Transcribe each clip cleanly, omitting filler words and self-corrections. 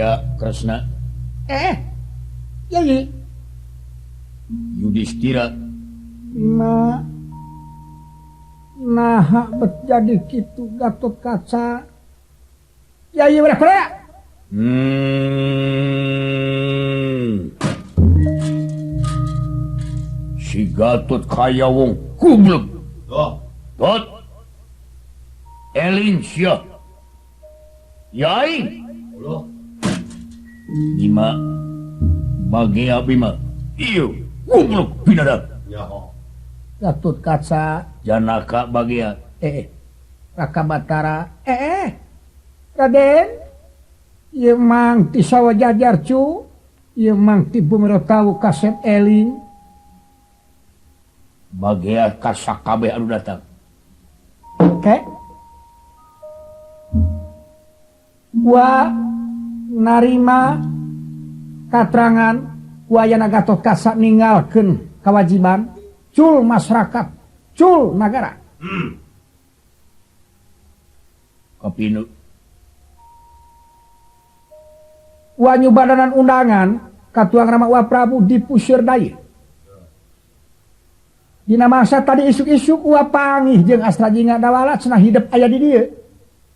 Ya Kresna Yai Yudhistira nah jadi gitu Gatot Kaca Yai udah si Gatot kaya wong kublek Elin sia Yai Bima bagi Bima iyo kublek binatang Gatot Kaca Janaka bagia Raka Batara Raden ieu mang ti sawa jajar cu ieu mang ti bumero tahu kasep eling bagia kasakabeh anu datang oke gua narima katerangan wayana Gatot Kaca ninggalkeun kewajiban cul masyarakat cul negara Kapinu wanyu badanan undangan katuang Rama Wa Prabu dipusir daya dina masa tadi isuk-isuk Wa pangih jeung Astra Jingga Dawala cenah hidup aya di dieu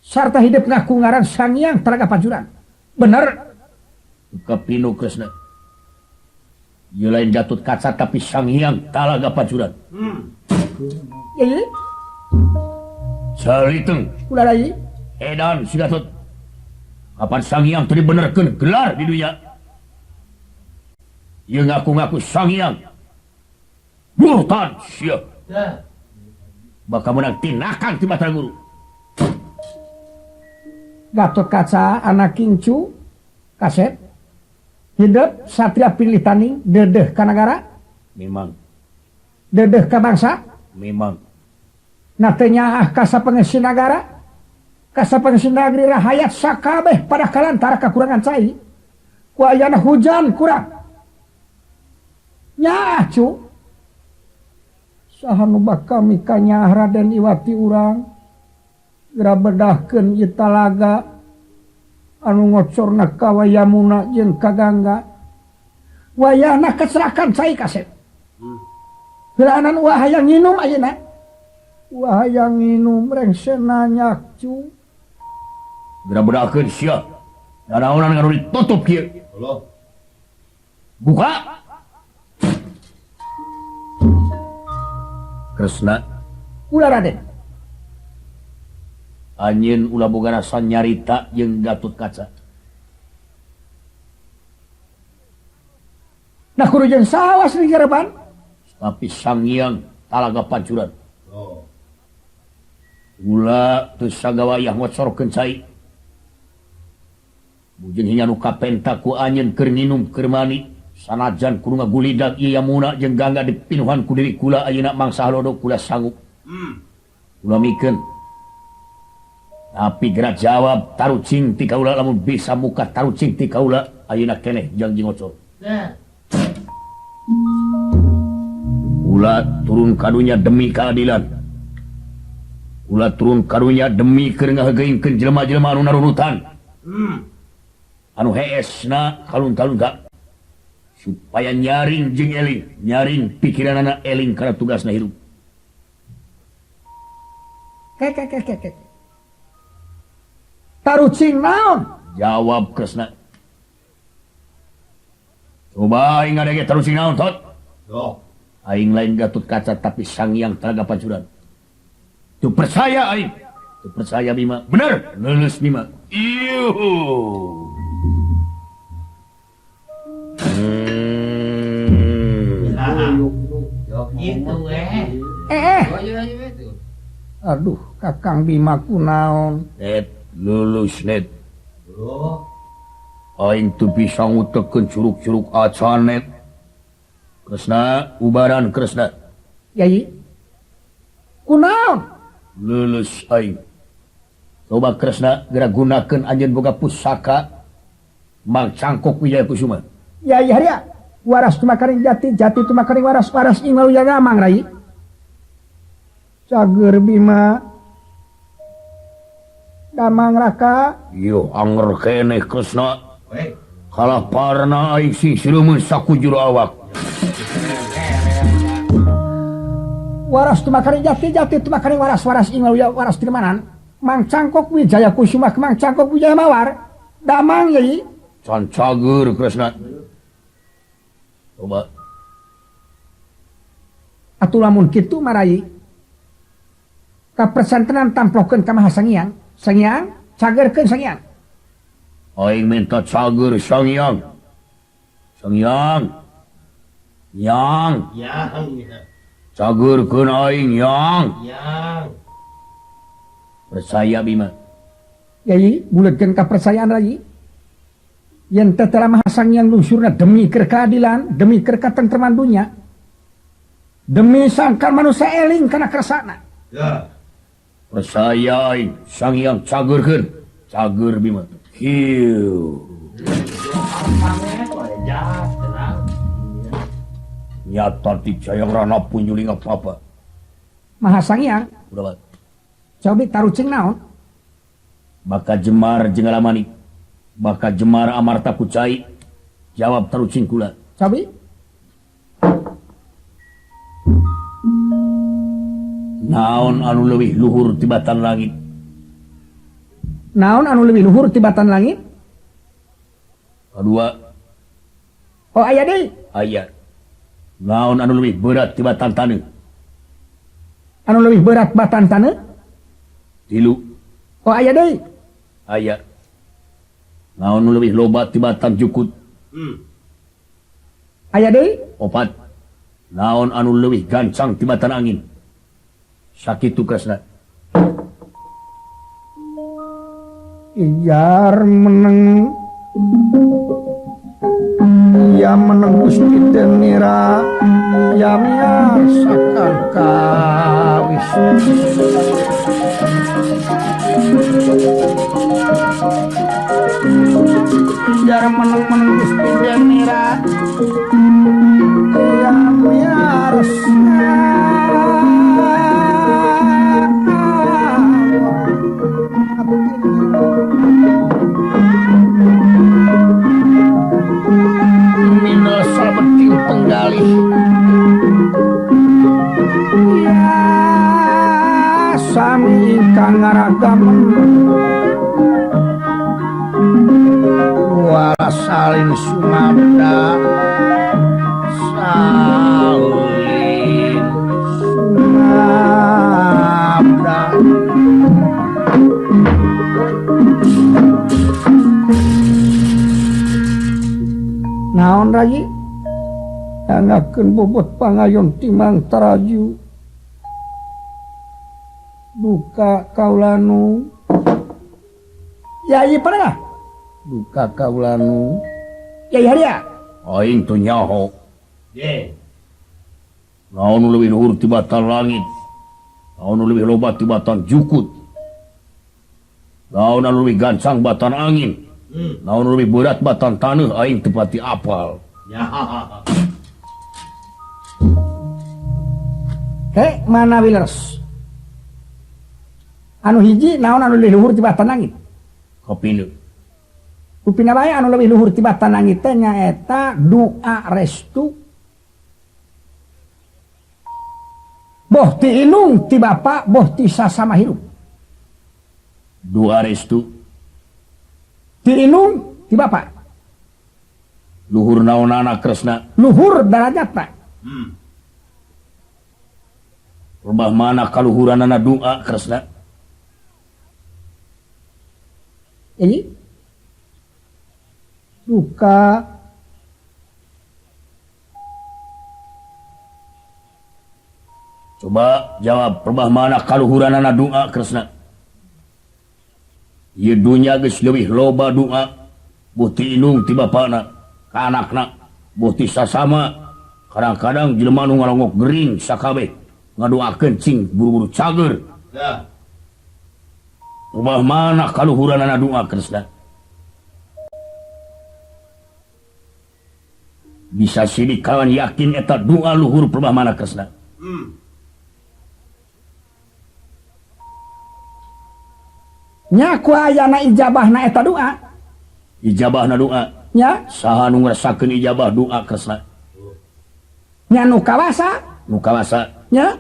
sarta hidup ngaku ngaran Sang Hyang Talaga Pajuran bener Kapinu Kresna ieu lain Gatot Kaca tapi Sang Hyang Talaga Pajuran Yai Saliteng ulah Yai edan si Gatot kapan Sang Hyang teu dibenerkeun gelar di dunia ieu ngaku-ngaku Sang Hyang murtad sia bakal menang tinakan ti Batara Guru Gatot Kaca anak kincu kasep hidup satria pilih tanding dedeh ka negara memang dedeh ka bangsa memang natenya kasa pengesi negara kasa pengesi negeri rahayat sakabeh pada kalantara kakurangan cai ku ayana hujan kurang nyaah cu saha nu bakal mika nyaah Raden Iwati urang geura bedahkeun ieu talaga anu ngocorna ka Wayamuna jeung ka Gangga wayahna kecerakan cai kasep geuranan ulah hayang nginum ayeuna wah yang minum rengsena nyakcu geura bedakeun sia nanaonan nganu ditutup kieu buka Kresna ulah Raden anjeun ulah boga rasa nyarita jeung Gatot Kaca nah kudu jeung sawas di gareban tapi Sang Hyang Talaga Pajuran ulah teu sagawayah ngocorkeun cai bujeng hingga nu kapenta ku anjeun keur nginum keur mani sanajan kudu ngagulidag ieu Yamuna jeung Gangga dipinuhan ku diri kula ayeuna mangsa halodo kula sanggup kula mikeun tapi gerak jawab tarucing ti kaula lamun bisa muka tarucing ti kaula ayeuna keneh janji ngocor kula turun kadunya demi keadilan kula turun karunya demi keur ngahegeingkeun jelema-jelema anu narunutan anu heesna kalun-kalun supaya nyaring jeung eling nyaring pikiranna eling kana tugasna hirup kek tarucing naon jawab Kresna coba aing ngadege tarucing naon tot aing lain Gatot Kaca tapi Sang Hyang Talaga Pajuran tu percaya aing tu percaya Bima bener lulus Bima iuh aduh Kakang Bima kunaon net lulus net aing teu bisa ngutekeun curug-curug acan net Kresna ubaran Kresna Yai kunaon lulus aing coba Kresna geura gunakeun anjeun boga pusaka Mang Cangkok Wijaya Kusuma Yai haria waras tu makaring jati jati tu makaring waras waras ingal yang amang rai cager Bima damang Raka yo anger keneh Kresna kalah parna aing sing silumun sakujur awak. Waras tumakari jati tu makari waras ingal waras tilmanan. Mang Cangkok Wijaya Kusuma Mang Cangkok Wijaya Mawar. Damang yai. Can cager Kresna. Coba. Atuh lamun kitu marai. Kapresentrenan tamplokeun ka Maha Sangiang. Sangiang cagerkeun Sangiang. Aing minta cager Sangiang. Sangiang. Yang. Cagerkeun aing yang. Percaya Bima. Yai buletkeun kapercayaan rai. Yen teh telah Maha Sangiang lungsurna demi keur keadilan, demi keur katentreman dunya. Demi sangkan manusia eling kana kersana. Ya. Percaya aing Sangiang cagerkeun. Cager Bima. Hiu. Nyata ti Jayang Rana pun nyuling apa-apa. Maha Sangiang. Udah, Cobi tarucing naon? Baka Jemar jeung Alamani. Baka Jemar Amarta Kucai. Jawab tarucing kula. Cobi. Naon anu leuwih luhur tibatan langit? Naon anu lebih luhur tibatan langit? Kedua, Oh aya deui. aya. Naon anu leuwih berat tibatan taneuh? Anu lebih berat batan taneuh? Tilu, Oh aya deui. aya. Naon anu leuwih loba tibatan jukut? Aya deui. Opat. Naon anu leuwih gancang tibatan angin? Sakitu Kresna. Ijar meneng. Ya meneng Gusti Denira. Ya miarsakan kawis. Ijar meneng Gusti Denira. Ya miarsakan. Minal sabeting penggalih. Ya sami ingkang ngaragamen. Wala salin sumabda. Salin sumabda. Naon rai? Angakeun bobot pangayon timang taraju. Duka kaulanu. Yai pernah? Duka kaulanu. Yai haria. Aing tu nyaho. Ye. Naon anu leuwih luhur tibatan langit? Naon anu leuwih loba tibatan jukut? Naon anu leuwih gancang batan angin? Naon anu leuwih berat batan taneuh aing teu pati apal. Ya. Mana Willers? Anu hiji naon anu leuwih luhur tibatan langit? Kapinu. Upina bae anu leuwih luhur tibatan langit teh nyaeta doa restu. Boh ti inung ti bapa, boh ti sasama hirup. Doa restu. Ti inung ti bapa. Luhur naonana Kresna? Luhur darajatna. Rebah mana kaluhuranana doa Kresna? Ini duka Coba jawab, rebah mana kaluhuranana doa Kresna? Ieu dunya geus leuwih loba doa. Buh ti inung ti bapana, ka anakna, buh ti sasama. Kadang-kadang jelema nu ngalongok gering sakabeh ngadoakeun cing buru-buru cager. Ya. Rebah mana kaluhuranana doa Kresna? Bisa sidik kawan yakin eta doa luhur rebah mana Kresna? nya ku ayana ijabahna eta doa. ijabahna doa nya saha nu ngrasakeun ijabah doa Kresna nya nu kawasa nu kawasa nya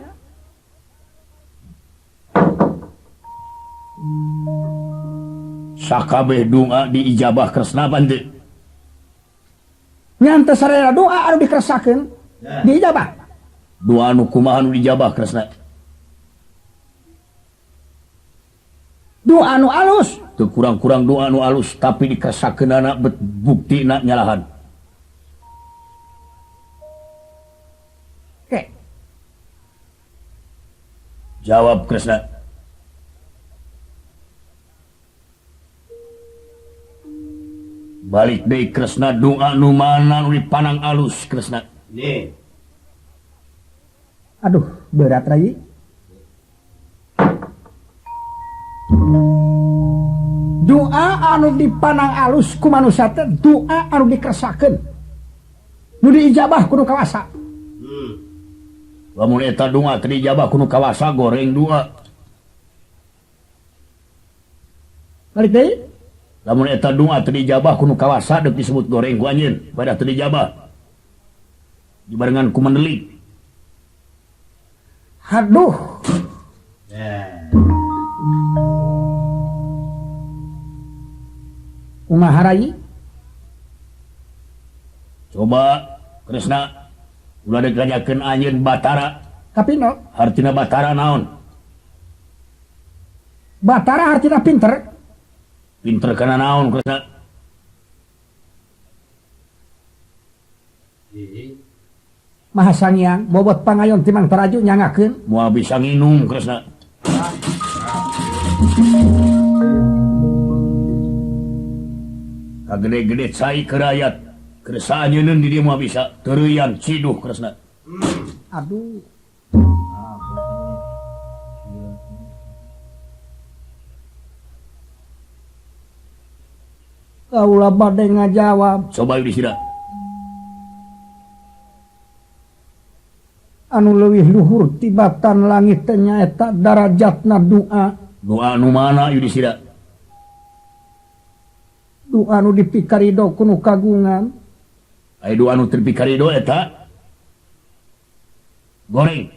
sakabeh doa diijabah Kresna bande nya teu sareng doa anu dikeresakeun diijabah doa nu kumaha nu dijabah Kresna doa anu alus teu kurang-kurang doa nu alus tapi dikeresakeunana buktina nyalahan oke jawab Kresna balik deui Kresna doa nu mana nu dipandang alus Kresna aduh berat rai doa anu dipandang alus ku manusia teh doa anu dikeresakeun nu diijabah kudu kawasa lamun eta doa teu dijabah kudu kawasa goreng doa balik deui lamun eta doa teu dijabah kudu kawasa deuk disebut goreng ku anjeun pada teu dijabah dibarengan ku mendelik aduh kumaha rai coba Kresna ulah dikanyakeun anjeun Batara kapino hartina Batara naon Batara artina pinter pinter kana naon Kresna maha sangiang bobot pangayon timang taraju nyangakeun moal bisa nginum Kresna kagede-gede cai kerayat Kresna anjeunneun di dieu moal bisa teureuyang ciduh Kresna aduh kaula bade ngajawab coba Yudhistira anu leuwih luhur tibatan langit teh nyaeta darajatna doa doa nu mana Yudhistira doa nu dipikarido ku nu kagungan aya doa nu teu dipikarido eta goreng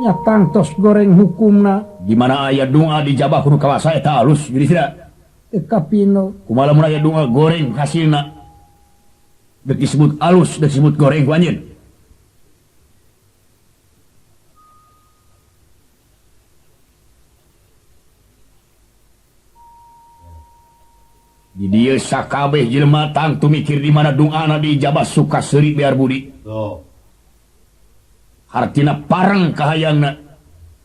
nya tangtos goreng hukumna di mana aya doa dijabah kudu kawasa eta alus Yudhistira kapino kumaha lamun aya doa goreng hasilna deuk disebut alus deuk disebut goreng ku anjeun di dieu sakabeh jelema tangtu mikir di mana doana diijabah suka seuri biar budi hartina pareng kahayangna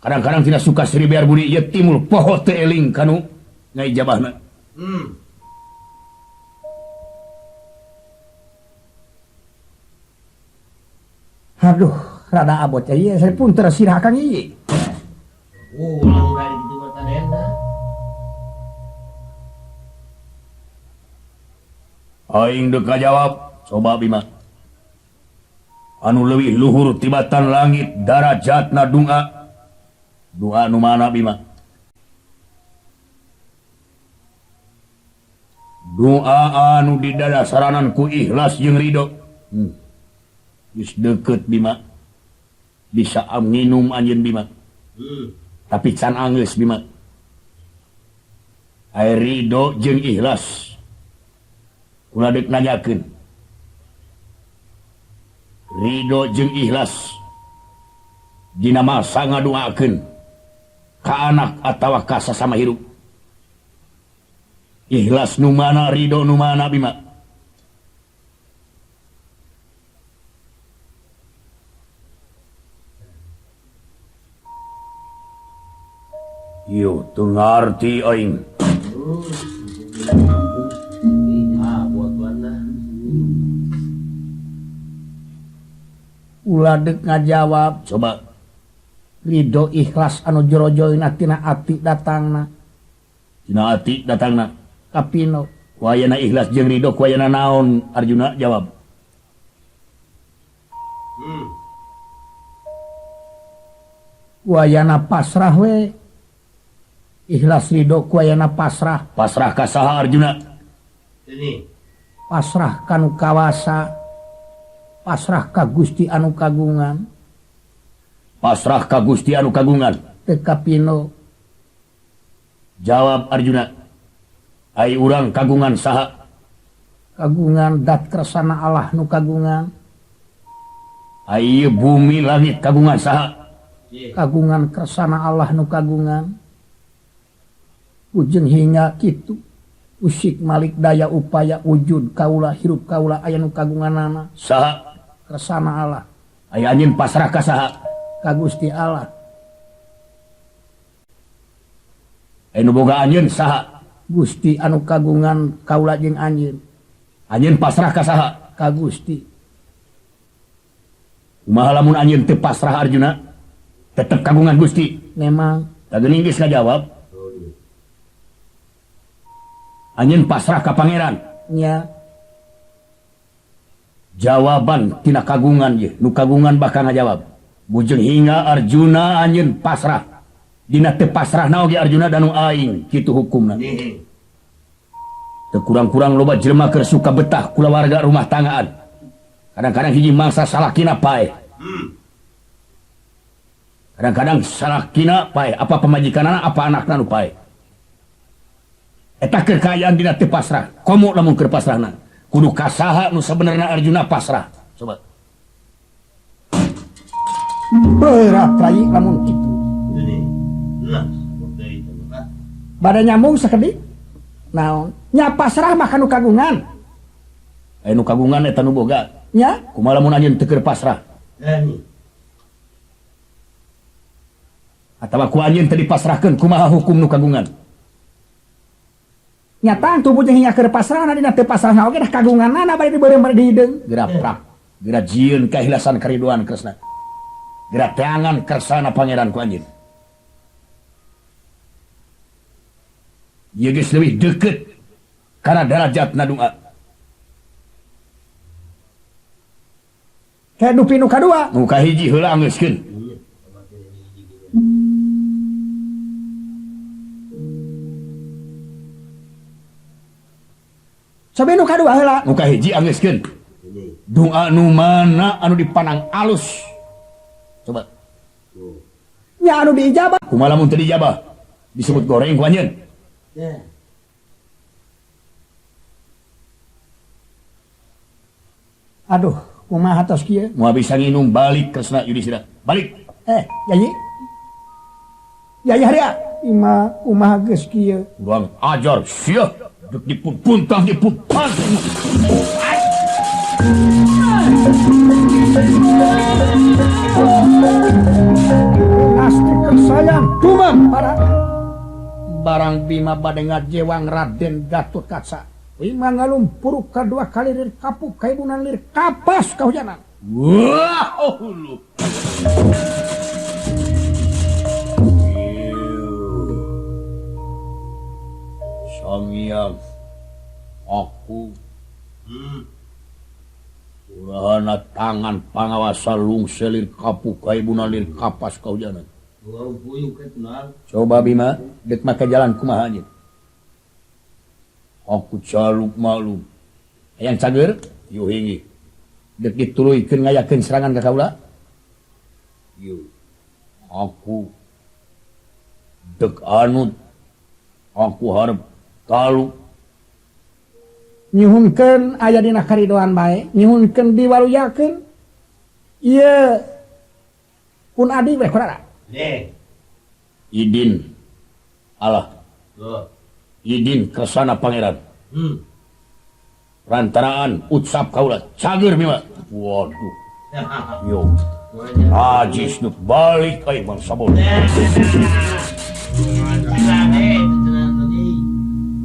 kadang-kadang tidak suka seuri biar budi ieu timul poho teu eling kanu ngaijabahna aduh rada abot ya ieu saya pun tersirah kang ieu ulang dari itu bertanda aing deuk ngajawab coba Bima anu leuwih luhur tibatan langit darajatna doa nu mana Bima doa anu didasaranan ku ikhlas jeung ridho geus deukeut Bima bisa nginum anjeun Bima tapi can anggeus Bima aya ridho jeung ikhlas ulah deuk nanyakeun ridho jeung ikhlas dina masa ngadoakeun ka anak atawa ka sasama hirup ikhlas nu mana ridho nu mana Bima yo teu ngarti aing buat mana ulah deuk ngajawab coba ridho ikhlas anu jero-jeroina tina ati datangna tina ati datangna kapino wayana ikhlas jeung ridho ku wayana naon Arjuna jawab wayana pasrah we ikhlas ridho ku ayana pasrah pasrah ka saha Arjuna Ini. pasrah kanu kawasa pasrah ka Gusti anu kagungan pasrah ka Gusti anu kagungan teu kapino jawab Arjuna ai urang kagungan saha kagungan dat kersana Allah nu kagungan ai bumi langit kagungan saha kagungan kersana Allah nu kagungan ujung hingga kitu usik malik daya upaya wujud kaula hirup kaula aya nu kagunganana saha kersana Allah ai anjeun pasrah ka saha ka Gusti Allah ai nu boga anjeun saha Gusti anu kagungan kaula jeung anjeun anjeun pasrah ka saha ka Gusti kumaha lamun anjeun teu pasrah Arjuna tetep kagungan Gusti memang tageuning geus ngajawab anjeun pasrah ka pangeran nya jawaban tina kagungan ye nu kagungan bakal ngajawab bujeng hingga Arjuna anjeun pasrah dina teu pasrah naon ge Arjuna danu aing kitu hukumna Ini. teu kurang-kurang loba jelema keur suka betah kulawarga rumah tanggaan kadang-kadang hiji mangsa salakina pae kadang-kadang salakina pae apa pemajikanana apa anakna nu pae eta kekayaan dina teu pasrah komo lamun keur pasrahna kudu kasaha nu sabenerna Arjuna pasrah coba berat rai lamun kitu Ini. Nah, seperti itu. Nah. bade nyambung sakedik naon nya pasrah mah kanu kagungan anu kagungan eta nu boga nya kumaha lamun anjeun teu keur pasrah Ini. atawa ku anjeun teu dipasrahkeun kumaha hukum nu kagungan nyata tubuh jeung hingga keur pasrahna dina teu pasrahna oge dah kagunganna bade dibeureum bade dihideung geura prak geura jieun kaikhlasan kariduan kresna geura teangan kersana pangeran ku anjeun ieu geus leuwih deukeut kana darajatna doa kayak dupi nu kadua nu kahiji heula anggeuskeun coba nu kadua heula nu kahiji anggeuskeun doa nu mana anu dipanang alus coba nya anu diijabah kumaha lamun teu dijabah disebut goreng ku anjeun Ya. aduh kumaha tos kieu moal bisa nginum balik kresna Yudhistira balik yayi yayi haria ima kumaha geus kieu urang ajar sia dek dipun puntang dipun panting pasti kersayang tumang para barang bima bade ngajewang Raden Gatotkaca Wima ngalumpuruk kadua kali lir kapuk kaibunan lir kapas kahujanan. Wah, lu. Sangyang aku urahana tangan pangawasa lungselir kapuk kaibunan lir kapas kahujanan. Coba Bima, dek maka jalan kumaha aja. Aku caluk malum. Yang cager, yuk hingi. Dek dituluikeun ngayakeun serangan ka kaula. Yuk. Aku dek anut. Aku harap kalu. Nyuhunkeun aya dina karidoan bae, nyuhunkeun diwaluyakeun. Ieu pun adi we kurara. Idin Allah. Idin kesana pangeran. Rantaraan ucap kaula cager Bima. Waduh. Yo. Najis nu balik ai Bang Sabon.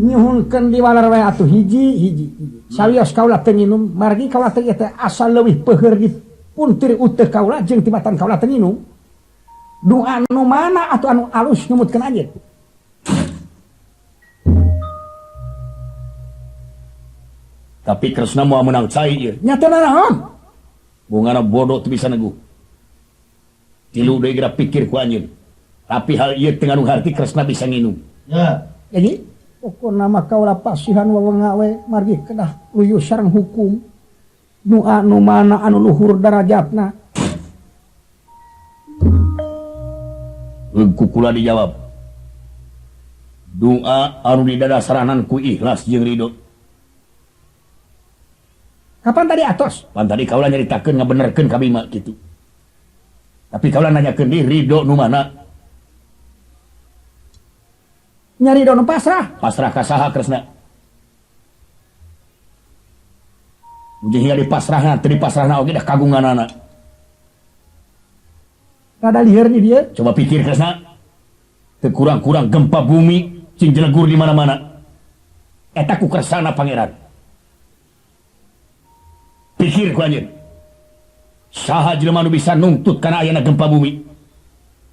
Nyuhunkeun diwalar wae atuh hiji. Sawios kaula teu nginum, margi kaula teh teh asal leuwih peuheur di puntir uteuh kaula jeung tibatan kaula teu nginum. Doa anu mana atau anu alus nyumutkeun anjeun. Tapi Kresna mau menang cai ieu. Nyata naon? Bungana bodoh teu bisa neguh. Tilu deui geura pikir ku anjeun. Tapi hal ieu teu nganu harti Kresna bisa nginum. Ya. jadi pokok nama kaulah pasihan wawengawe margi kedah luyu sareng hukum nu anu mana anu luhur darajatna. Kukula dijawab. Doa anu di dadasaranan ku ikhlas jeung ridho. Kapan tadi atos? Pan tadi kaulah nyaritakeun ngabenerkeun ka Bima kitu. Tapi kaulah nanyakeun di ridho nu mana? Nyari dono pasrah. Pasrah ka saha Kresna? Ujung hiya dipasrahna, teu dipasrahna oge dah kagunganana. Rada lieur nih dia. Coba pikir Kresna. Teu kurang-kurang gempa bumi cing jelegur di mana-mana. Eta ku kersana pangeran. Pikir ku anjeun. Saha jelema nu bisa nungtut kana ayana gempa bumi?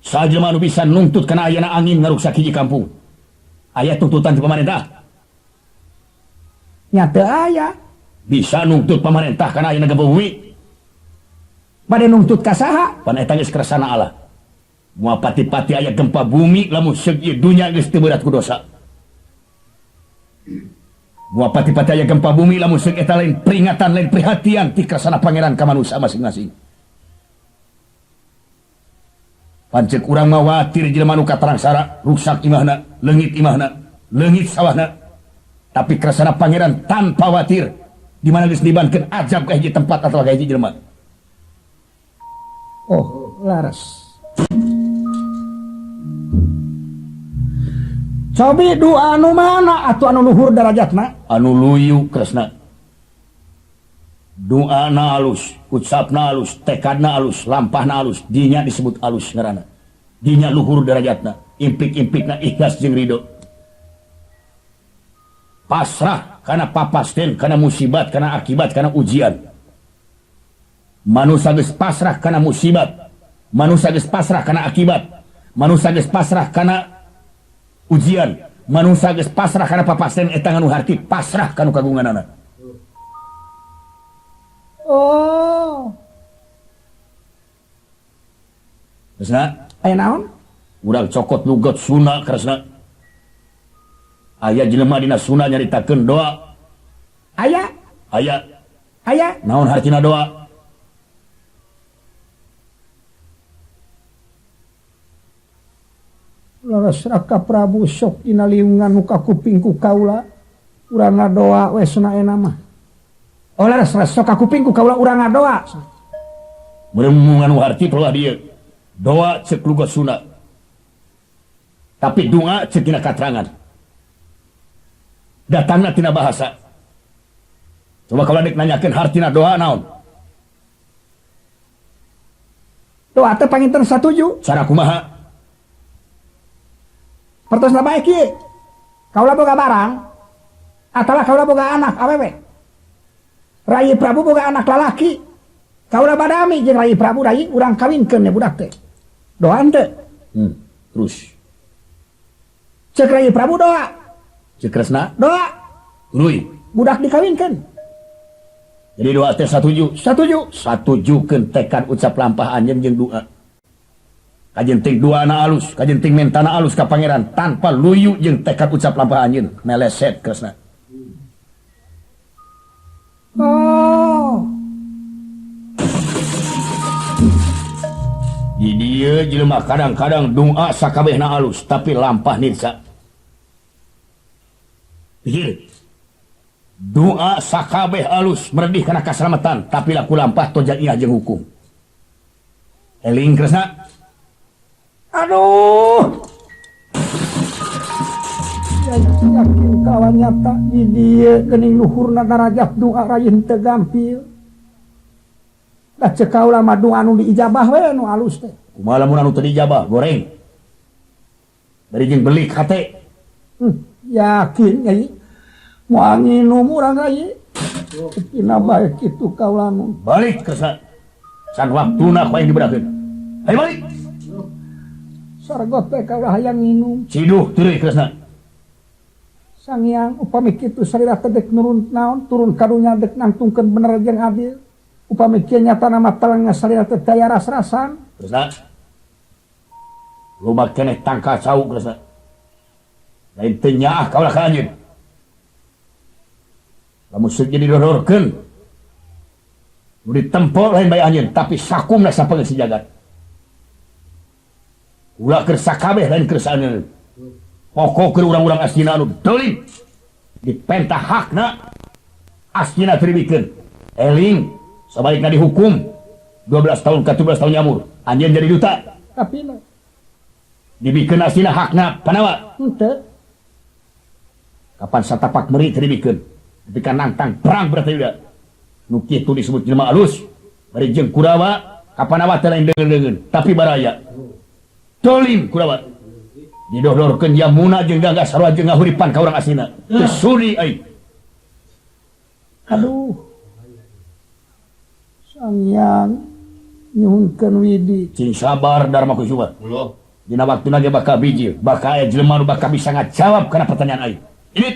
Saha jelema nu bisa nungtut kana ayana angin ngaruksak hiji kampung? Aya tuntutan ti pamarentah? Nyata aya. Bisa nungtut pamarentah kana ayana gempa bumi? Bade nungtut ka saha? Pan eta geus kersana Allah. Moal pati-pati aya gempa bumi lamun seug ieu dunya geus teu berat ku dosa. Moal pati-pati aya gempa bumi lamun seug eta lain peringatan, lain perhatian ti kersana pangeran ka manusia masing-masing. Pancek urang mawatir jelema nu katarangsara, rusak imahna, leungit sawahna. Tapi kersana pangeran tanpa watir, di mana geus dibankeun ajab ka hiji tempat atawa ka hiji jelema. Oh, laras. Cobi doa anu mana atau anu luhur darajatna? Anu luyu Kresna. Doana alus, ucapna alus, tekadna alus, lampahna alus, dinya disebut alus ngaranna. Dinya luhur derajatna, impik-impikna ikhlas jeung ridho. Pasrah kana papasten, kana musibat, kana akibat, kana ujian. Manusia geus pasrah kana musibat, manusia geus pasrah kana akibat, manusia geus pasrah kana ujian, manusia geus pasrah kana papasten eta nganu harti pasrah kanu kagunganana. Oh. Kresna, Aya naon? urang cokot lugot suna Kresna. Aya jelema dina suna nyaritakeun doa. Aya. Aya. Naon hartina doa? Laras raka Prabu sok dina liungan nu ka kupingku kaula. Urang ngadoa we sunaena mah. Oh laras sok ka kupingku kaula urang ngadoa. Meremungan harti pelah dia. Doa cek lugot suna. Tapi doa cek dina katerangan. Datangna tina bahasa. Coba kalau dek nanyakeun hartina doa naon? Doa teh panginten satuju. Cara kumaha? Pertosna bae kieu. Kaula boga barang atawa kaula boga anak awewe. Rai Prabu boga anak lalaki. Kaula badami jeung Rai Prabu rai urang kawinkeun ya budak teh. Doa teh. Terus Cek Rai Prabu doa. cek Kresna Doa. tuluy. Budak dikawinkeun. Jadi doa teh satuju. Satuju. Satujukeun tekad ucap lampah anjeun jeung doa. Kajenting doana alus, kajenting mentana alus ka pangeran tanpa luyu jeung tekad ucap lampah anjeun meleset Kresna. Oh. Di dieu jelema kadang-kadang doa sakabehna alus tapi lampah nirsa. Pikir. Doa sakabeh alus meredih kana kaselamatan tapi laku lampah tojan iah jeung hukum. Eling Kresna. Aduh. Yakin kawan nyata di dieu geuning luhurna darajat doa rayin teu gampil. Da cek kaula mah doa anu diijabah we nu alus teh. Kumaha lamun anu teu dijabah goreng. Dari jeung belik hate. Yakin nyai. Moal nginum urang rai. Pina bae kitu kaula nu. Balik Kresna. San waktuna ku yang diberakeun. Ayo balik. Sargot teh kaula hayang nginum. Ciduh teureui Kresna. Sangyang upami kitu sarira teh dek nurun naon turun karunya dek nangtungkeun bener jeung adil. Upami kieu nyata nama talangna sarira teh daya ras-rasan. Kresna. Loba keneh tangka cau Kresna. lain teu nyaah kaulah ka anjeun lamun jadi dodorkeun nu ditempo lain bae anjeun tapi sakumna sapangeun si jagat ulah keur sakabeh lain keur saeuneun pokokkeun urang-urang astina anu teuing dipentah hakna astina tribikeun eling sabalikna dihukum 12 tahun ke 17 tahun nyamur anjeun jadi duta tapi dibikeun astina hakna panawa henteu kapan satapak meri tribikeun ketika nantang perang Bratayuda nu kitu disebut jelema alus bari jeung Kurawa kapanawa teh lain deungeun tapi baraya dolim Kurawa didodorkeun Yamuna jeung Gangga sarua jeung ngahuripan ka urang asina teu sudi ai aduh Sangyang nyuhunkeun widi cing sabar Dharma Kusuma Ulo. dina waktuna ge bakal bijil bakal aya jelema nu bakal bisa ngajawab kana pertanyaan ai ini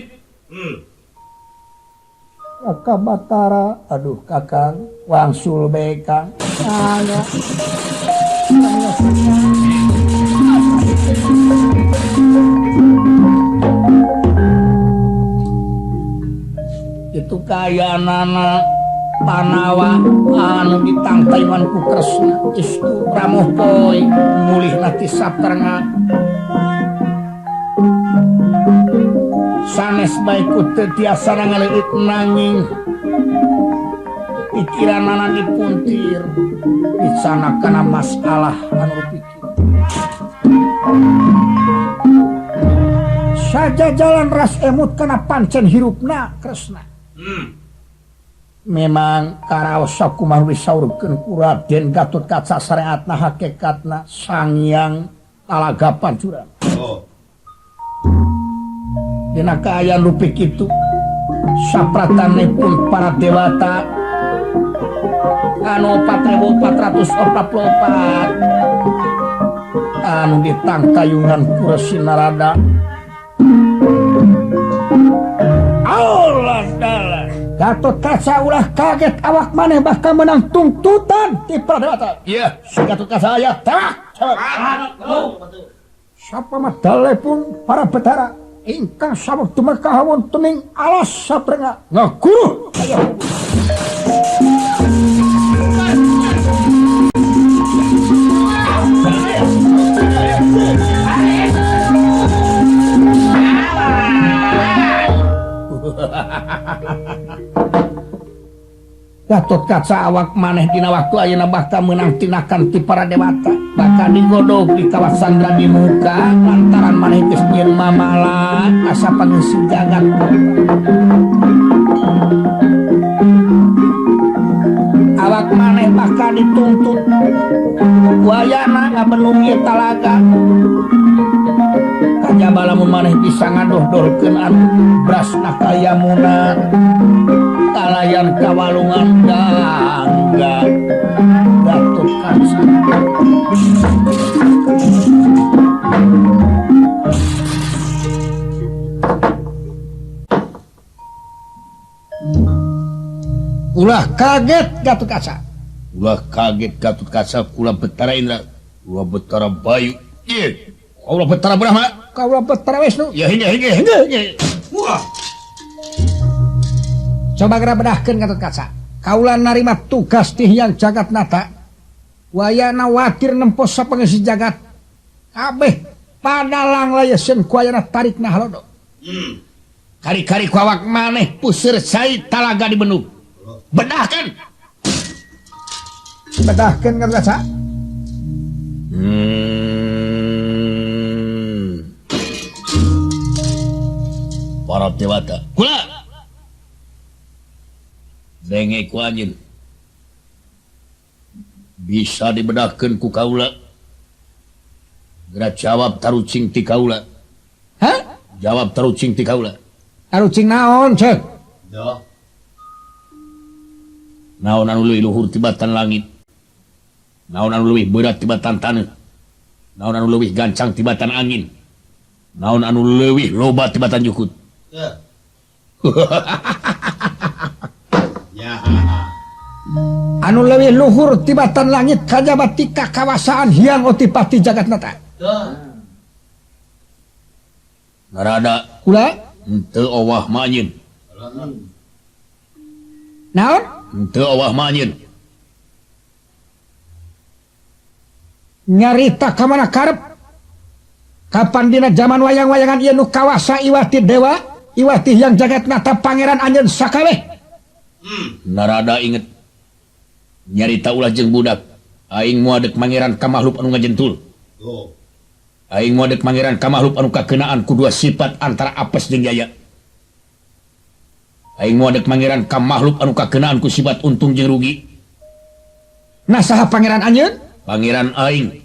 Kakak Batara aduh kakang wangsul bae kang aya itu kayanana Panawa anu ditangtaiwan ku Kresna istu ramuh poe mulihna ti saterna sanes bae ku teu tiasa ngaleuit nanging pikiranana dipuntir dicanakana masalah anu pikir saja jalan ras emut kana pancen hirupna Kresna memang karaos sakumaha disaurkeun ku Raden Gatotkaca sareatna hakikatna Sangyang Talagapan curang Oh. dina kaayaan rupi kitu sapratanipun para dewata anu 4444 anu ditangtayungan ku Resi Narada Allah dalah Gatotkaca ulah kaget awak maneh bakal menang tungtutan ti para dewata iya si Gatotkaca aya tewak sapa mah dalepun para betara ingkang sabuk tumekah wontening alas saprenga ngaguru ayo Gatotkaca awak maneh dina waktu ayeuna bakal meunang tinakan ti para dewata bakal digodog di kawasan Gradi Muka lantaran maneh geus nyieun mamalan asa pangeusi jagat awak maneh bakal dituntut wayana ngabenung ieu talaga kajaba lamun maneh bisa ngadoh-dohkeun anu brasna ka Yamuna kalayan kawalungan Gangga Gatotkaca ulah kaget Gatotkaca kula Betara Indra kula Betara Bayu ieu kula Betara Brahma kaula Betara Wisnu ya hingga wah coba geura bedahkeun Gatotkaca kaula narima tugas ti Hyang Jagatnata wayana watir nempos sapangeus jagat kabeh padalang layeseun ku ayana tarikna halodo kari-kari ku awak maneh puseur cai talaga di benung bedahkeun Gatotkaca para dewata kula denge ku anjeun bisa dibedahkeun ku kaula geura jawab tarucing ti kaula jawab tarucing ti kaula tarucing naon ceuk Dah. naon anu leuwih luhur tibatan langit naon anu leuwih berat tibatan taneuh naon anu leuwih gancang tibatan angin naon anu leuwih loba tibatan jukut Ya. Ya. anu leuwih luhur tibatan langit kajaba ti kakawasaan Hyang Otipati Jagatnata Dah. Narada kula henteu owah manyeun. naon Henteu owah manyeun. nyarita ka mana karep kapan dina zaman wayang-wayangan ieu nu kawasa Iwati Dewa Iwati yang jagat nata pangeran anjeun sakabeh Narada inget nyarita ulah jeung budak aing moal dek mangeran ka makhluk anu ngajentul. Tuh. Aing moal dek mangeran ka makhluk anu kakenaan ku dua sifat antara apes jeung jaya. Aing moal dek mangeran ka makhluk anu kakenaan ku sifat untung jeung rugi. nah saha pangeran anjeun Pangeran aing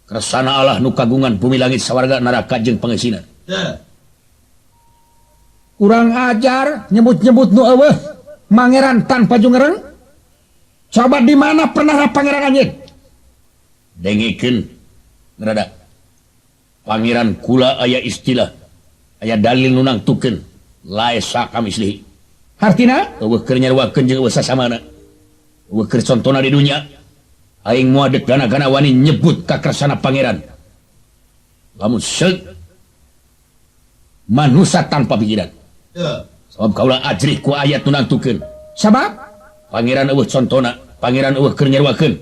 kersana Allah nu kagungan bumi langit sawarga neraka jeung pangesina. Tuh. kurang ajar nyebut-nyebut nu eueuh mangeran tanpa jungereng coba di mana pernah pangeran anjeun Dengekeun Narada. Pangeran kula aya istilah aya dalil nu nangtukeun laesa kamislihi. artina Eueuh keur nyarwakeun jeung eueuh sasamana. Eueuh keur contona di dunya. Aing moal dek gana-gana wani nyebut ka kersana pangeran. Lamun seuk manusia tanpa pikiran. Tuh. Sabab kaula ajrih ku ayat nu nangtukeun. sabab Pangeran eueuh contona, pangeran eueuh keur nyarwakeun.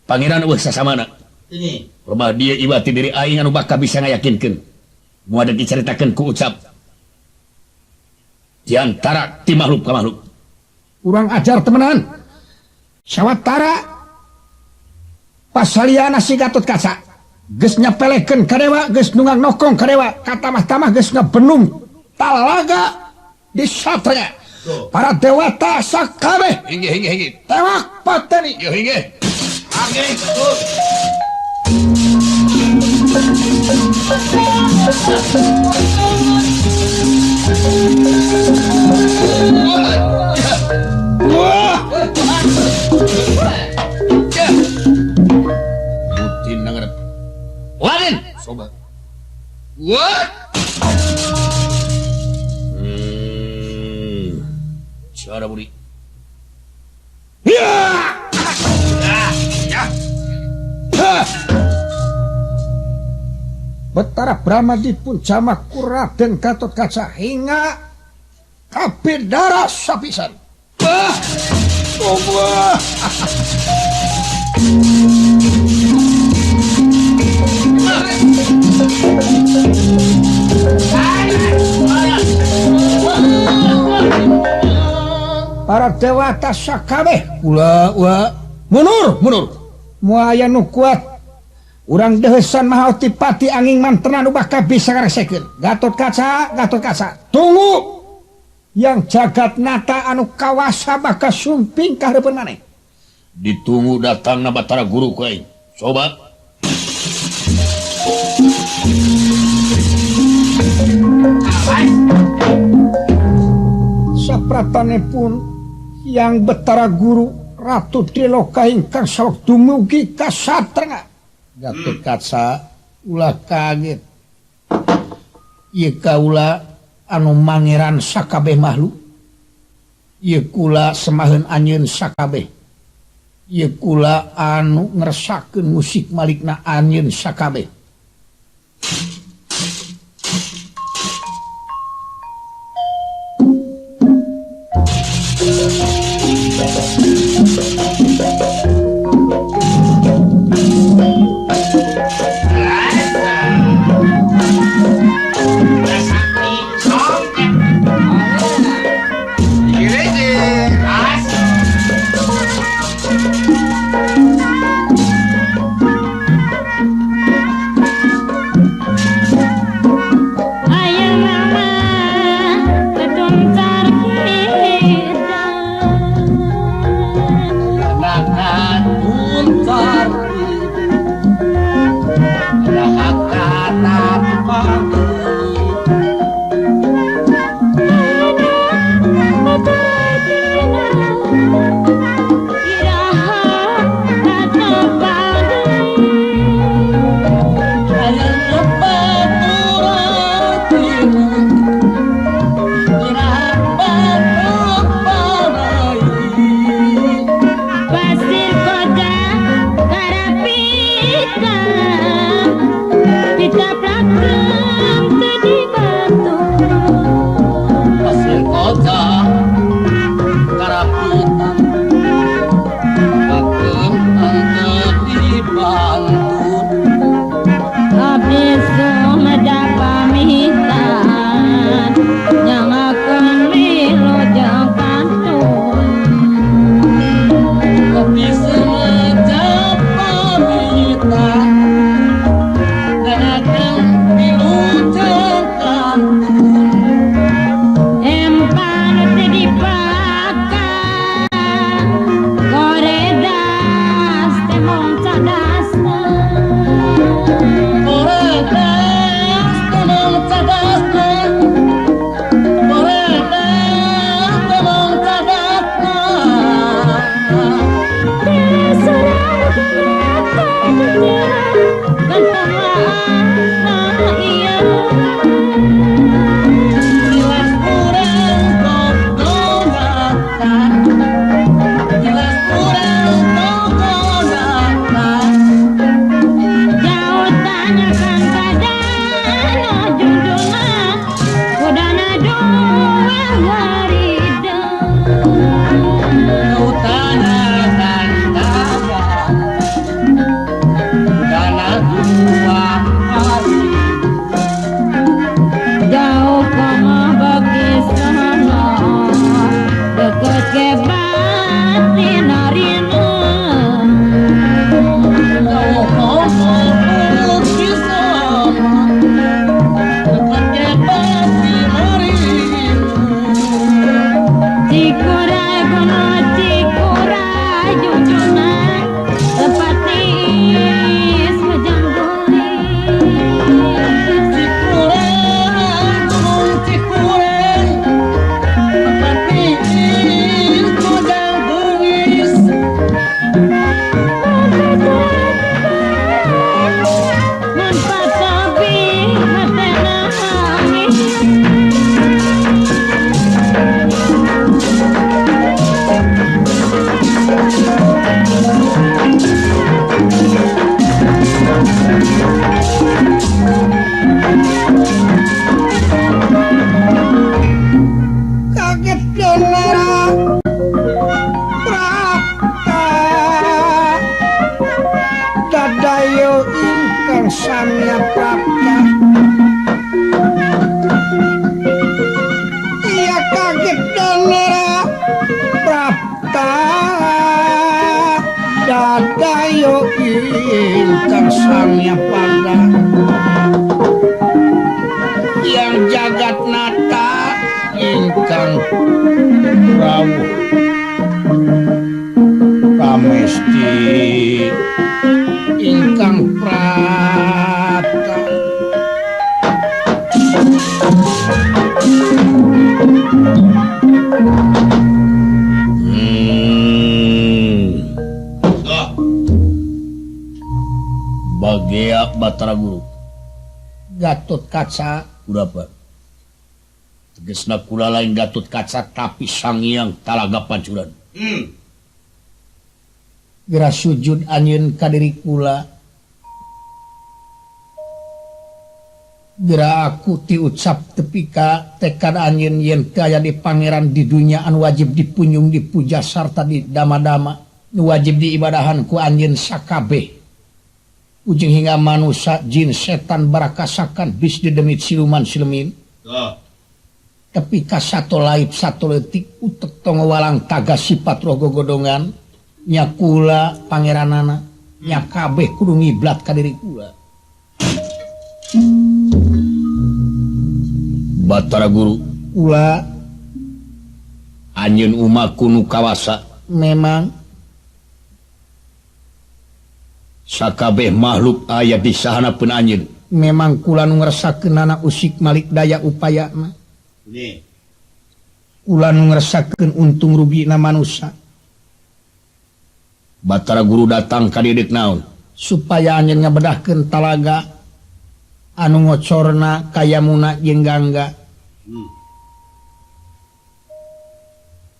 Pangeran eueuh sasamana. Ini. Loba dia Iwati diri aing anu bakal bisa ngayakinkeun. Moal dek dicaritakeun ku ucap. Di antara ti makhluk ka makhluk. kurang ajar temenan sawatara pasaliana si Gatotkaca geus nyapelekeun ka dewa geus nungang nokong ka dewa katamah-tamah geus ngabenung talaga di satria para dewata sakabeh Hinggih. tewak pateni Yo hinggih. Oke, betul. Rutin nangarep. Waden. Sobat. What? Cara buri. Betara Brahma dipun jamak ku Raden Gatotkaca hingga kapindara sapisan. Allah. Para dewata sakabeh ulah munur moal aya nu kuat urang deusan mahaoti pati angin mantrana nu bakal bisa ngaresekeun Gatotkaca tunggu yang jagat nata anu kawasa bakal sumping ka hareupeun maneh Ditunggu datangna Batara Guru ku aing. Sobat. sapratane pun yang Batara Guru Ratu Triloka ingkang sok dumugi ka satrenga Gatotkaca ulah kaget ieu kaula anu mangeran sakabeh makhluk ieu kula semaheun anjeun sakabeh ieu kula anu ngerasakeun musik malikna anjeun sakabeh Sangya Prapta ia kaget dana Prapta dadayo ingkang Sangya Pada yang jagat nata ingkang rawuh pamesti ingkang prata Bagea Batara Guru Gatot Kaca berapa tegesna kula lain Gatot Kaca tapi Sangyang Talaga Pancuran geura sujud anjeun ka diri kula geura aku ti ucap tepi ka tekad anjeun yen kaya di pangeran di dunia anu wajib dipunjung dipuja sarta didama-dama nu wajib diibadahan ku anjeun sakabeh ujung hingga manusia jin setan barakasakan bis didemit siluman silemin tapi ka sato laib sato letik utek tongo walang taga sifat roh gogodongan nya kula pangeranana nya kabeh kudu ngiblat ka diri kula Batara Guru kula anjeun umaku nu kawasa memang sakabeh makhluk aya di sahanapeun anjeun memang kula nu ngerasakeun anak usik malik daya upayana kula nu ngerasakeun untung rugina manusia Batara Guru datang ka didik naon supaya anjeun ngabedahkeun talaga anu ngocorna kayamuna jeung gangga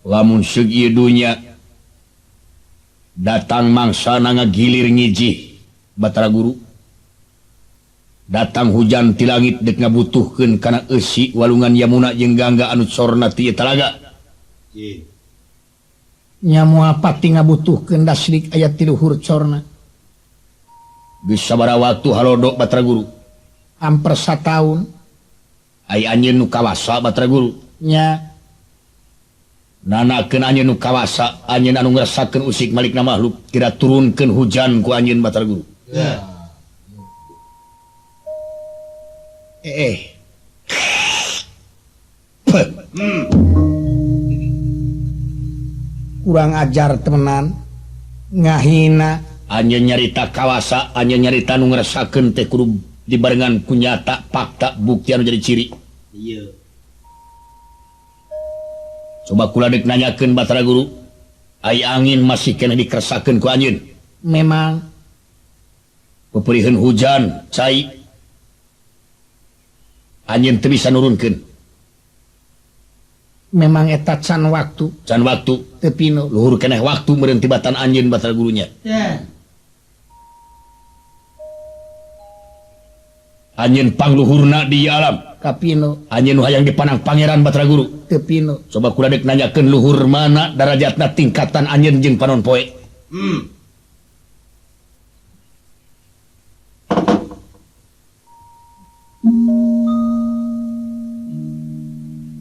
lamun segi dunya datang mangsana ngagilir ngiji Batara Guru datang hujan ti langit dek ngabutuhkeun kana eusi walungan Yamuna jeung Gangga anu corna ti talaga nya moal pati ngabutuhkeun dasrik aya ti luhur corna geus sabaraha waktu halodok Batara Guru amper sataun aya anjeun nu kawasa Batara Guru nya nanakeun anjeun nu kawasa anjeun anu ngerasakeun usik malikna makhluk kira turunkeun hujan ku anjeun Batara Guru kurang ajar temenan ngahina anjeun nyarita kawasa anjeun nyarita anu ngerasakeun teh kudu dibarengan ku nyata fakta bukti anu jadi ciri coba kula dek nanyakeun Batara Guru aya angin masih kena dikeresakeun ku anjeun memang peperiheun hujan cai anjeun teu bisa nurunkeun memang eta can waktu teu pino luhur keneh waktu meureun tibatan anjeun Batara Gurunya anjeun pangluhurna di alam kapino anjeun nu hayang dipandang pangeran Batara Guru teu pino coba kula dek nanyakeun luhur mana darajatna tingkatan anjeun jeung panon poe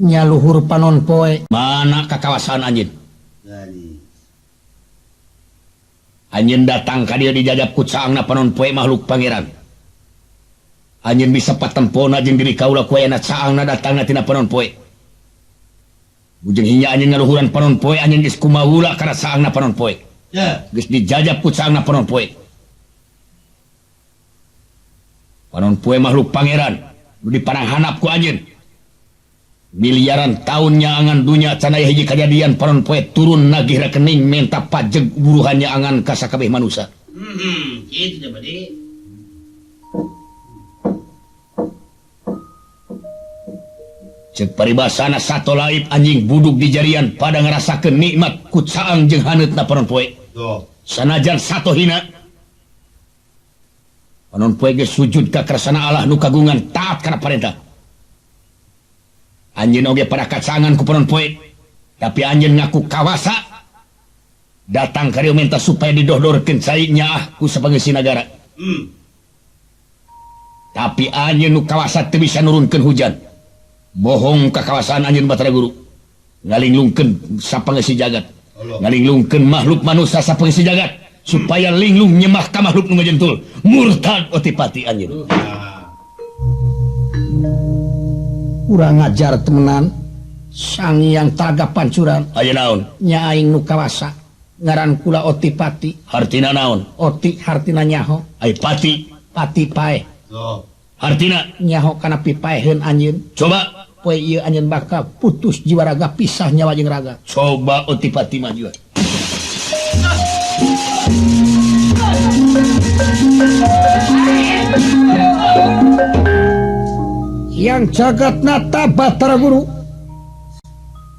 nya luhur panon poe mana kakawasan anjeun anjeun datang ka dieu dijajab ku caangna panon poe makhluk pangeran anjeun bisa patempona jeung diri kaula ku aya caangna datangna tina panon poe ujung hingga anjeun ngaluhuran panon poe anjeun geus kumaula kana caangna panon poe geus dijajab ku caangna panon poe makhluk pangeran nu dipanang hanap ku anjeun miliaran tahunnya angan dunya can aya hiji kejadian panon poe turun nagih rekening minta pajeg buruhannya angan ka sakabeh manusia gitu dah bade cek paribasana sato laib anjing buduk di jarian pada ngerasakeun nikmat ku caang jeung haneutna panon poe sanajan sato hina panon poe geus sujud ka kersana Allah nu kagungan taat kana parentah anjeun oge pada kacangan ku panon poe tapi anjeun ngaku kawasa datang ka dieu minta supaya didohdorkeun cai nyaah ku sapangeusina nagara tapi anjeun nu kawasa teu bisa nurunkeun hujan bohong ka kawasan anjeun Batara Guru ngalinglungkeun sapangeusi jagat ngalinglungkeun makhluk manusia sapangeusi jagat supaya linglung nyemah ka makhluk nu ngajentul murtad otipati anjeun kurang ajar temenan Sang Hyang Talaga Pancuran aya naon nya aing nu kawasa ngaran kula Otipati hartina naon Oti hartina nyaho ai pati pati pae hartina nyaho kana pipaeheun anjeun coba poe ieu anjeun bakal putus jiwa raga pisah nyawa jeung raga coba Otipati maju yang jagat nata Batara Guru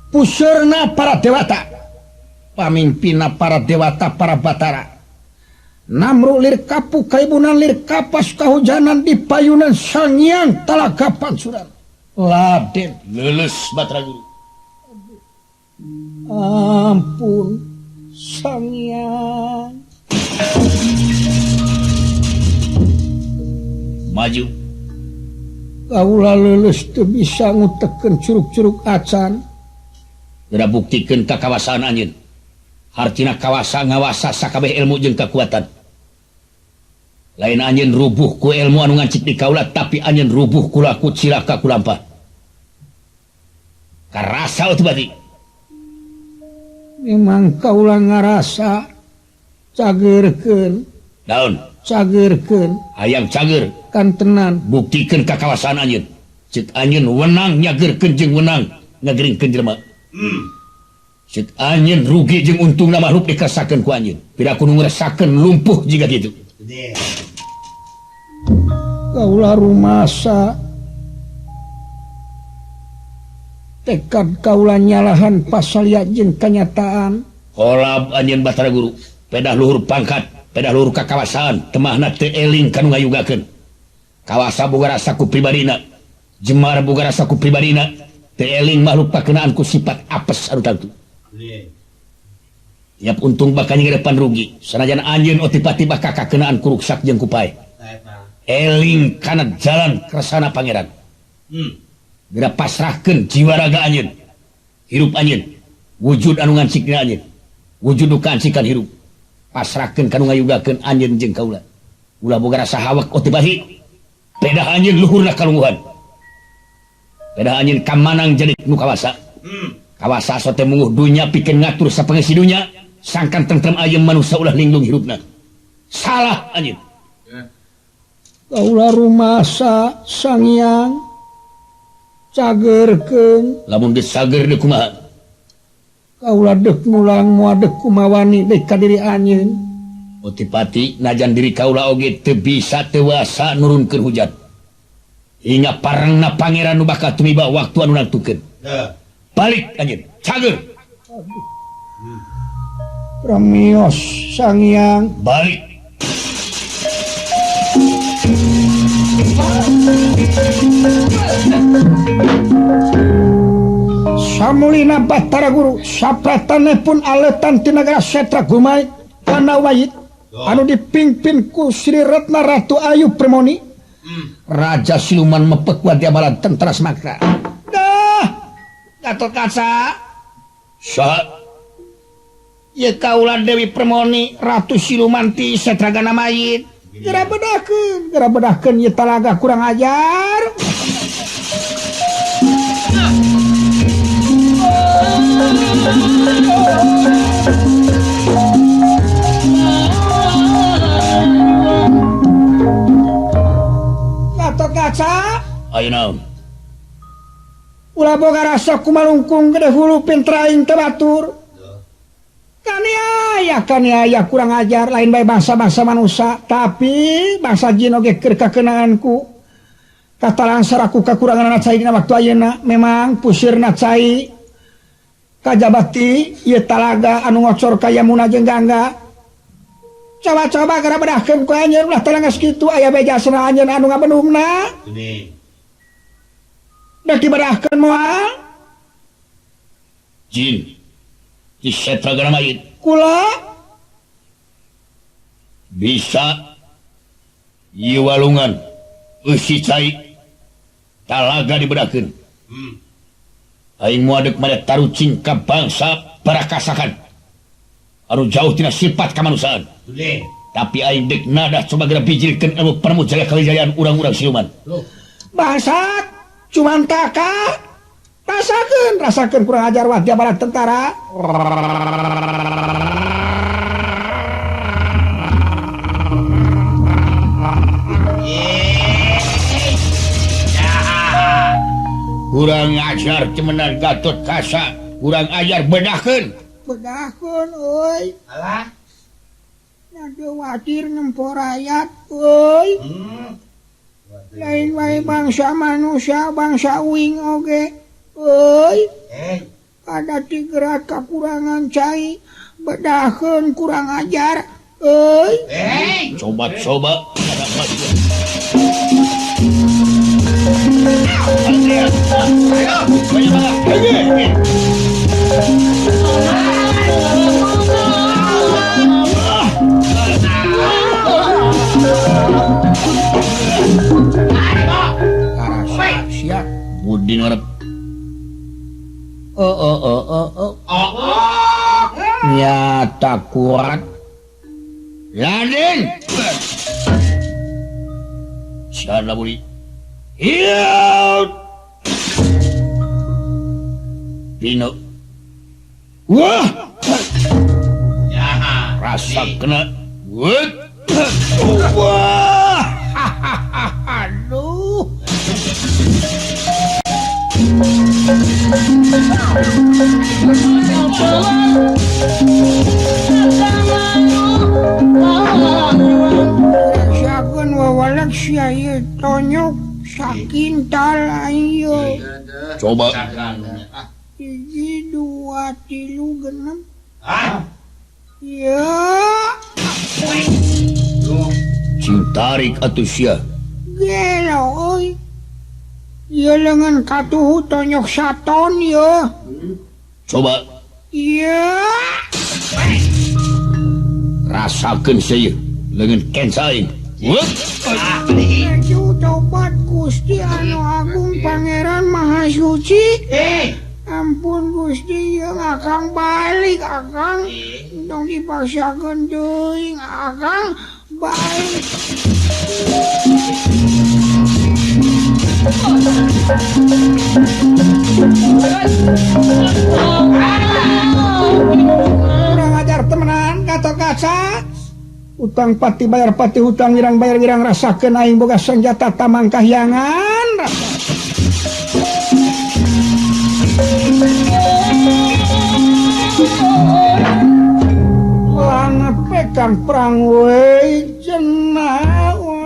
puseurna para dewata pamimpinna para dewata para Batara namru lir kapu kaibunan lir kapas kahujanan di payunan Sang Hyang Talaga Pancuran Laden leuleus Batara Guru ampun Sang Hyang maju kaula leuleus teu bisa ngutekeun curug-curug acan geura buktikeun ka kawasaan anjeun hartina kawasa ngawasa sakabeh ilmu jeung kekuatan lain anjeun rubuh ku ilmu anu ngancik di kaula tapi anjeun rubuh ku laku cilaka ku lampah karasa Otipati memang kaula ngarasa cageurkeun daun cageurkeun hayang cager kan tenan buktikeun ka kawasaan anjeun ceuk anjeun wenang nyageurkeun jeung wenang ngageringkeun jelema ceuk anjeun rugi jeung untungna makhluk dikerasakeun ku anjeun piraku nu ngerasakeun lumpuh jiga kitu kaula rumasa tekad kaula nyalahan pasalya jeung kanyataan kolab anjeun Batara Guru pedah luhur pangkat pedah luhur ka kawasaan temahna teu eling kanu ngayugakeun kawasa boga rasa ku pribadina jemar boga rasa ku pribadina teu eling makhluk pakeunaan ku sifat apes anu tangtu tiap untung bakal nyingrepan rugi sanajan anjeun Otipati bakal kakeunaan ku ruksak jeung ku pae eling kana jalan keresana pangeran geura pasrahkeun jiwa raga anjeun hirup anjeun wujud anu ngancikna anjeun wujud nu kancikan hirup pasrahkeun kanu ngayugakeun anjeun jeung kaula ulah boga rasa hawak Otipati pedah anjeun luhurna kalungguhan pedah anjeun kamanang jadi nu kawasa kawasa sote munguh dunya pikeun ngatur sapangeusi dunya sangkan tentrem ayeum manusia ulah linglung hirupna salah anjeun kaula rumasa Sang Hyang cageurkeun lamun geus sager deuk kumaha kaula deuk mulang moal deuk kumawani deui ka diri anjeun Otipati najan diri kaula oge teu bisa teuasa nurunkeun hujan hingga parangna pangeran nu bakal tumiba waktu anu nantukeun balik anjeun cager Ramios Sang Hyang balik samulina Batara Guru sapratanepun aletan ti nagara Setra Gumai kana wayit anu dipimpin ku Sri Retna Ratu Ayu Premoni Raja Siluman mepek wa diabalan tentara Semakra dah Gatot Kaca saha ye kaula Dewi Premoni Ratu Siluman ti Setragana mayit geura bedahkeun ye talaga kurang ajar Gatot Kaca ayeuna naon ulah boga rasa kumalungkung gede hulu pintraing teu batur kaniaya kurang ajar lain bae bangsa-bangsa manusia tapi bangsa jin oge keur kakeunanganku katalang saraku kakurangan cai dina waktu ayeuna memang pusirna cai kajabati ieu talaga anu ngocor ka Yamuna jeung Gangga coba-coba gara bedahkeun ku anjeun ulah teu geus kitu aya bejasna anjeun anu ngabenungna dah dibedahkeun moal jin di Setragana mayit kula bisa ieu walungan Usi cai talaga dibedakeun. Aing moadeg made tarucing ka bangsa parakasakan anu jauh tina sifat kamanusiaan. Tapi aing dek nada coba geura bijilkeun ilmu penemu jaga kawijayaan urang-urang siluman. Bangsat cuman taka rasakeun kurang ajar wah dia barat tentara. Kurang ajar cemenan Gatot Kaca, kurang ajar bedahkeun euy. Alah. Nade watir nempo rakyat euy. Lain wae bangsa manusia, bangsa uing oge. Euy. Ada tigerat kakurangan cai, bedahkeun kurang ajar. Euy. Coba. Budi ngarep. Nyata kuat. Raden. Sana Budi. Iya. Dino. Wah. Rasa kena. Wut. Wah. Aduh. Siakeun wawalak sia ieu tonyok sakintal ayo. Coba. 1, 2, 3, 6. Ya. Cing tarik atuh sia. Gelo euy. Ieu leungeun katuhu tonyok saton ieu. Coba. Iya. Rasakeun seueur leungeun kensa aing. Wut. Maju tobat Gusti anu agung Pangeran Mahasuci. Ampun Gusti ieu Akang balik Akang. Tong dipaksakeun teuing Akang balik. Kurang ajar temenan Gatot Kaca. Utang pati bayar pati hutang wirang bayar wirang rasakeun aing boga senjata tamang kahyangan rasa. Langat pekan perang we jenawat.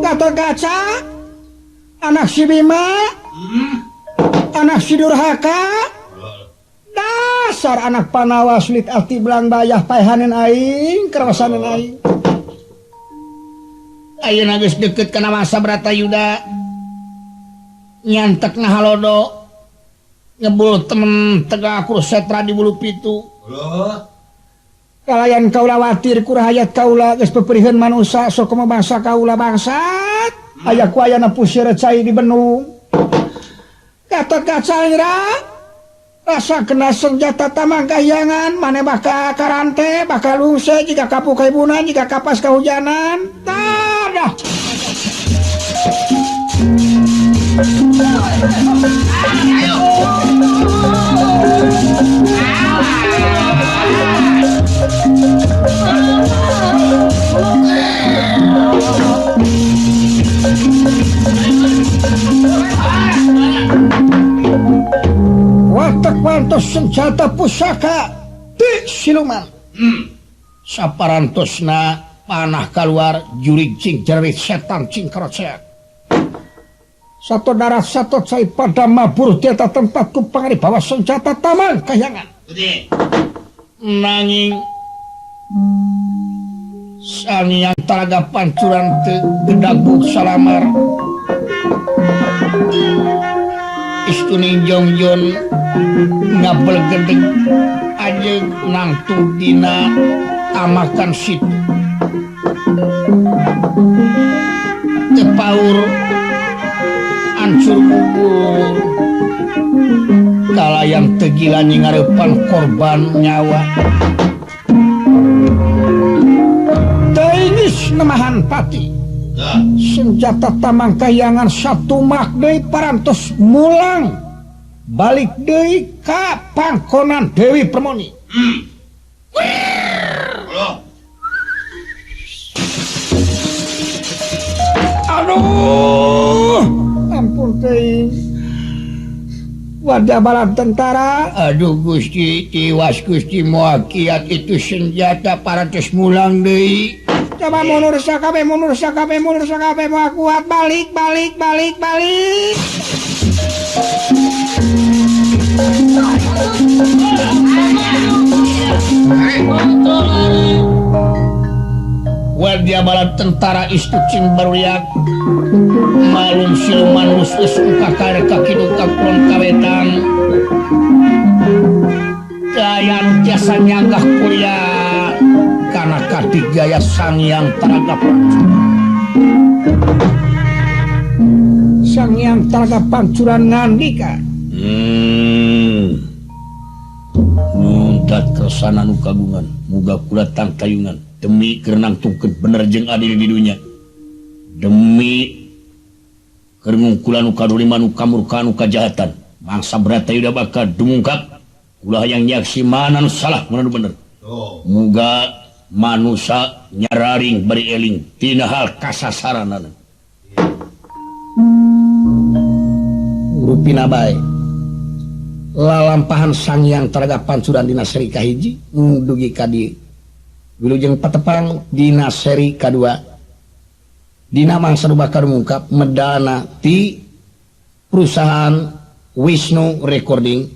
Gatot Kaca, anak si Bima, anak si Durhaka, dasar anak panawa sulit ati belang bayah paehaneun aing, kerawasaneun aing. Ayeuna geus deukeut kana masa Bratayuda, nyantek ngahalodo, ngebul temen tegak kursetra di Bulu Pitu. Kalayan kaula watir ku rahayat kaula geus peperieun manusa sok kumaha bangsa kaula bangsat aya ku ayana puseur cai di benung. Gatot Kaca ira rasa kena senjata tamang kahyangan mana bakal karante bakal lungse jika kapu kaibunan jika kapas kehujanan tadah watak wantos senjata pusaka ti siluman saparantosna panah keluar jurig cing jerit setan cing kerocek satu darat satu cai pada mabur tiata tempatku pangari bawa senjata tamang kahyangan Gede. nanging sangiang talaga pancuran te gedaguk salamar istuning jongjon ngabel gedeg aja nangtung dina amakan situ tepaur ancur kubur kalayang tegila ngarepan korban nyawa teingis nemahan pati senjata tamang kayangan satu makdei parantos mulang balik deui ka pangkonan Dewi Permoni Halo. aduh ampun teuing wadah bala tentara aduh Gusti tiwas Gusti moal kiat itu senjata parantos mulang deui coba mundur sakabe moal kuat balik wadah bala tentara istu cing baruyak malum siluman musus kakare kakidu kakulon kawetan kayan jasa nyanggah kuliah karena katigaya sangyang taraga pancuran ngandika nuntat kersana nu kagungan muga kula tangtayungan demi kerenang tungkeun bener jeung adil di dunya demi kerengung kula nu kadurima nu kamurka nu kajahatan mangsa berat udah bakal dumungkap ulah yang nyaksi mana nu salah mana nu bener muga manusia nyararing bari eling tina hal kasasaranana rupina bae lalampahan sangyang taraga pancuran dina seri kahiji dugi ka dieu wilujeng patepang dina seri kadua dina mangsa nu bakal mungkap medana ti perusahaan Wisnu Recording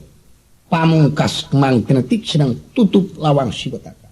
pamungkas Mang Kinetik sedang tutup lawang si betaka